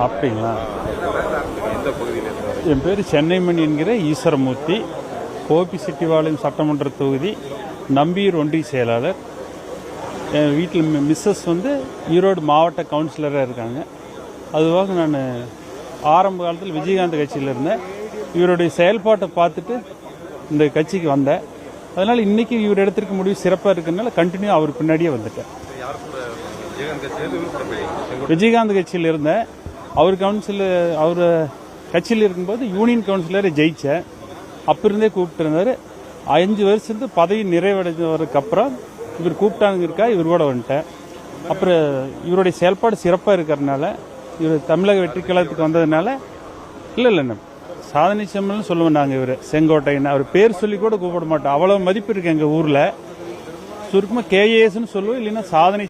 அப்படிங்களா? என் பேர் சென்னைமணி என்கிற ஈஸ்வரமூர்த்தி, கோபிச்செட்டிப்பாளையம் சட்டமன்ற தொகுதி நம்பியூர் ஒன்றிய செயலாளர். என் வீட்டில் மிஸ்ஸஸ் ஈரோடு மாவட்ட கவுன்சிலராக இருக்காங்க. அதுவாக நான் ஆரம்ப காலத்தில் விஜயகாந்த் கட்சியில் இருந்தேன். இவருடைய செயல்பாட்டை பார்த்துட்டு இந்த கட்சிக்கு வந்தேன். அதனால் இன்றைக்கி இவர் எடுத்திருக்க முடிவு சிறப்பாக இருக்கிறதுனால கண்டினியூ அவர் பின்னாடியே வந்துட்டேன். விஜயகாந்த் கட்சியில் இருந்தேன். அவர் கட்சியில் இருக்கும்போது யூனியன் கவுன்சிலரை ஜெயித்தேன். அப்போ இருந்தே கூப்பிட்டு இருந்தார். 5 வருஷத்து பதவி நிறைவடைஞ்சவருக்கு அப்புறம் இவர் கூப்பிட்டாங்க இவர் கூட வந்துட்டேன். அப்புறம் இவருடைய செயல்பாடு சிறப்பாக இருக்கிறதுனால, இவர் தமிழக வெற்றி கழகத்துக்கு வந்ததுனால இல்லை சாதனை செம்மல்னு சொல்லுவோம் நாங்கள். இவர் செங்கோட்டைன்னு அவர் பேர் சொல்லி கூட கூப்பிட மாட்டோம். அவ்வளோ மதிப்பு இருக்குது எங்கள் ஊரில். சுருக்கமாக KASன்னு சொல்லுவோம், இல்லைன்னா சாதனை